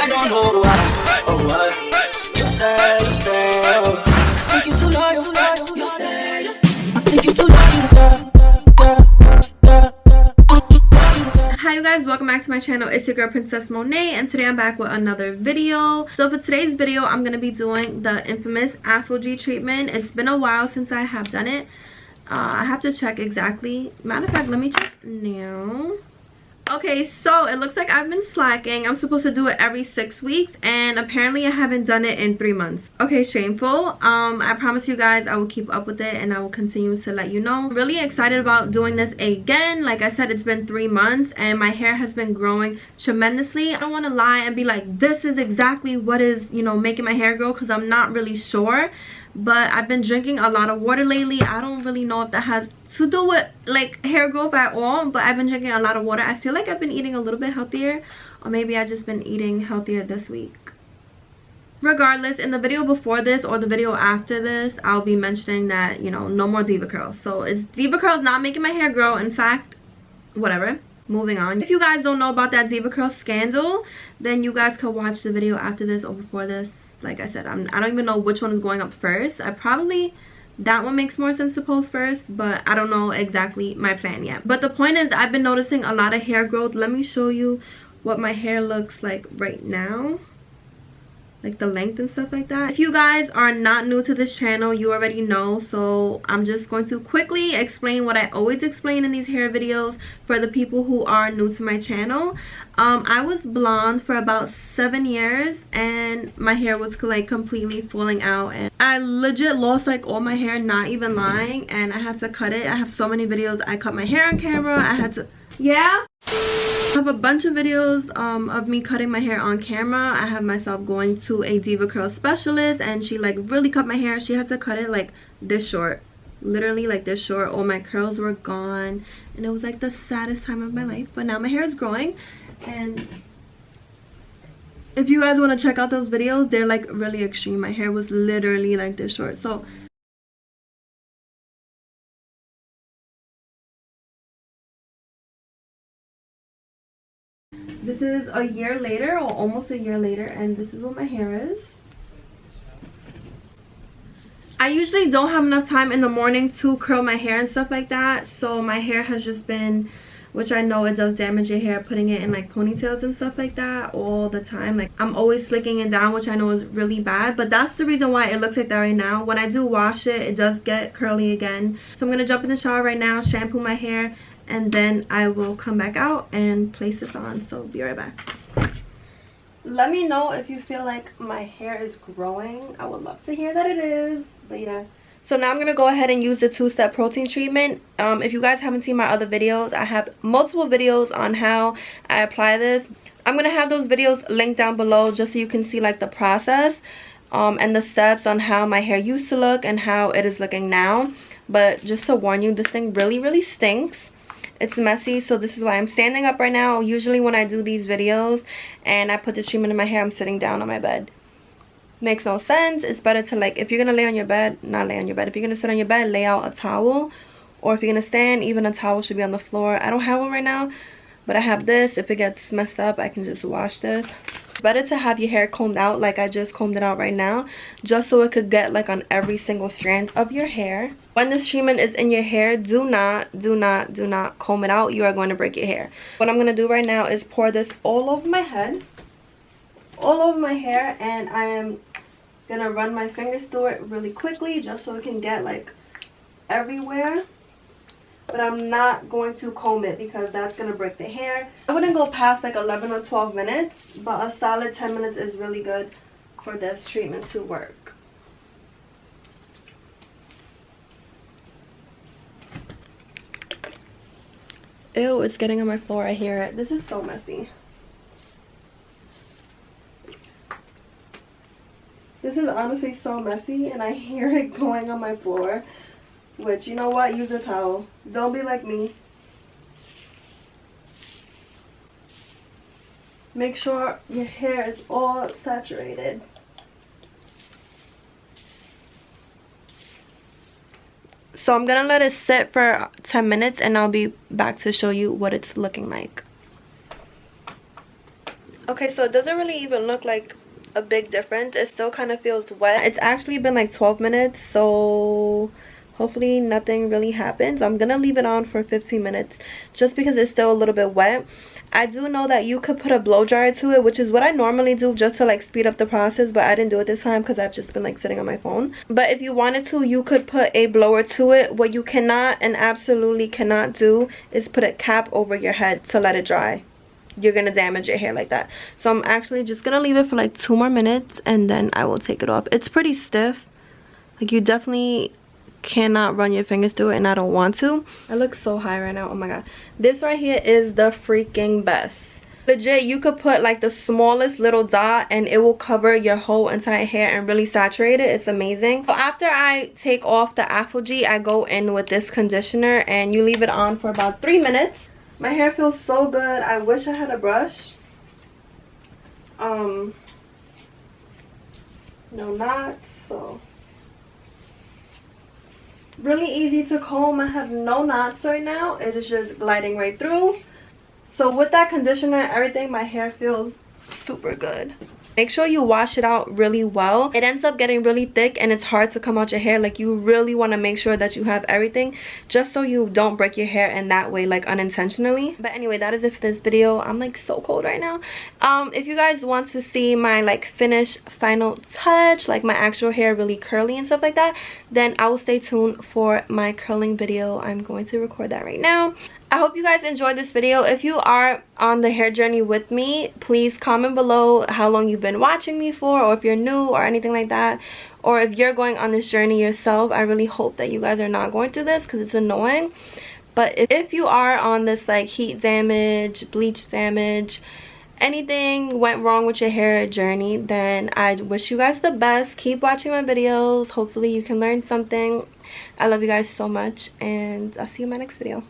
I don't know why. Oh what? You say, oh. I think you too loyal. You say, I think you too loyal, Hi you guys, welcome back to my channel. It's your girl Princess Monet, and today I'm back with another video. So for today's video, I'm going to be doing the infamous ApHogee treatment. It's been a while since I have done it. I have to check exactly. Matter of fact, let me check now. Okay, so it looks like I've been slacking. I'm supposed to do it every 6 weeks, and apparently I haven't done it in 3 months. Okay, shameful. I promise you guys I will keep up with it and I will continue to let you know. I'm really excited about doing this again. Like I said, it's been 3 months and my hair has been growing tremendously. I don't want to lie and be like, this is exactly what is, you know, making my hair grow, because I'm not really sure. But I've been drinking a lot of water lately. I don't really know if that has to do with like hair growth at all, but I've been drinking a lot of water. I feel like I've been eating a little bit healthier, or maybe I've just been eating healthier this week. Regardless, in the video before this or the video after this, I'll be mentioning that, you know, no more DEVACURL. So it's DEVACURL not making my hair grow. In fact, whatever. Moving on. If you guys don't know about that DEVACURL scandal, then you guys could watch the video after this or before this. Like I said, I don't even know which one is going up first. That one makes more sense to post first, but I don't know exactly my plan yet. But the point is, I've been noticing a lot of hair growth. Let me show you what my hair looks like right now, like the length and stuff like that. If you guys are not new to this channel, you already know, so I'm just going to quickly explain what I always explain in these hair videos for the people who are new to my channel. I was blonde for about 7 years and my hair was like completely falling out, and I legit lost like all my hair, not even lying, and I had to cut it. I have so many videos. I cut my hair on camera. I had to, yeah, I have a bunch of videos of me cutting my hair on camera. I have myself going to a DEVACURL specialist and she like really cut my hair. She had to cut it like this short, literally like this short. All my curls were gone and it was like the saddest time of my life. But now my hair is growing, and if you guys want to check out those videos, they're like really extreme. My hair was literally like this short. So this is a year later, or almost a year later, and this is what my hair is. I usually don't have enough time in the morning to curl my hair and stuff like that, so my hair has just been, which I know it does damage your hair, putting it in like ponytails and stuff like that all the time. Like I'm always slicking it down, which I know is really bad, but that's the reason why it looks like that right now. When I do wash it, it does get curly again. So I'm gonna jump in the shower right now, shampoo my hair, and then I will come back out and place this on. So be right back. Let me know if you feel like my hair is growing. I would love to hear that it is. But yeah, so now I'm gonna go ahead and use the 2-step protein treatment. If you guys haven't seen my other videos, I have multiple videos on how I apply this. I'm gonna have those videos linked down below just so you can see like the process and the steps on how my hair used to look and how it is looking now. But just to warn you, this thing really stinks. It's messy, so this is why I'm standing up right now. Usually when I do these videos and I put the treatment in my hair, I'm sitting down on my bed. Makes no sense. It's better to, like, if you're gonna lay on your bed, not lay on your bed. If you're gonna sit on your bed, lay out a towel. Or if you're gonna stand, even a towel should be on the floor. I don't have one right now, but I have this. If it gets messed up, I can just wash this. It's better to have your hair combed out like I just combed it out right now, just so it could get like on every single strand of your hair. When this treatment is in your hair, do not comb it out. You are going to break your hair. What I'm going to do right now is pour this all over my head, all over my hair, and I am going to run my fingers through it really quickly just so it can get like everywhere. But I'm not going to comb it because that's going to break the hair. I wouldn't go past like 11 or 12 minutes, but a solid 10 minutes is really good for this treatment to work. Ew, it's getting on my floor. I hear it. This is so messy. This is honestly so messy and I hear it going on my floor. Which, you know what? Use a towel. Don't be like me. Make sure your hair is all saturated. So I'm gonna let it sit for 10 minutes and I'll be back to show you what it's looking like. Okay, so it doesn't really even look like a big difference. It still kind of feels wet. It's actually been like 12 minutes, so hopefully nothing really happens. I'm gonna leave it on for 15 minutes just because it's still a little bit wet. I do know that you could put a blow dryer to it, which is what I normally do just to like speed up the process, but I didn't do it this time because I've just been like sitting on my phone. But if you wanted to, you could put a blower to it. What you cannot and absolutely cannot do is put a cap over your head to let it dry. You're gonna damage your hair like that. So I'm actually just gonna leave it for like 2 more minutes and then I will take it off. It's pretty stiff. Like, you definitely cannot run your fingers through it, and I don't want to. I look so high right now. Oh my god, this right here is the freaking best. Legit, you could put like the smallest little dot and it will cover your whole entire hair and really saturate it. It's amazing. So after I take off the ApHogee, I go in with this conditioner and you leave it on for about 3 minutes. My hair feels so good. I wish I had a brush. No knots, so really easy to comb. I have no knots right now. It is just gliding right through. So with that conditioner and everything, my hair feels super good. Make sure you wash it out really well. It ends up getting really thick and it's hard to come out your hair. Like, you really want to make sure that you have everything just so you don't break your hair in that way, like unintentionally. But anyway, that is it for this video. I'm like so cold right now. If you guys want to see my like finished final touch, like my actual hair really curly and stuff like that, then I will stay tuned for my curling video. I'm going to record that right now. I hope you guys enjoyed this video. If you are on the hair journey with me, please comment below how long you've been watching me for, or if you're new or anything like that, or if you're going on this journey yourself. I really hope that you guys are not going through this because it's annoying. But if you are on this like heat damage, bleach damage, anything went wrong with your hair journey, then I wish you guys the best. Keep watching my videos. Hopefully you can learn something. I love you guys so much and I'll see you in my next video.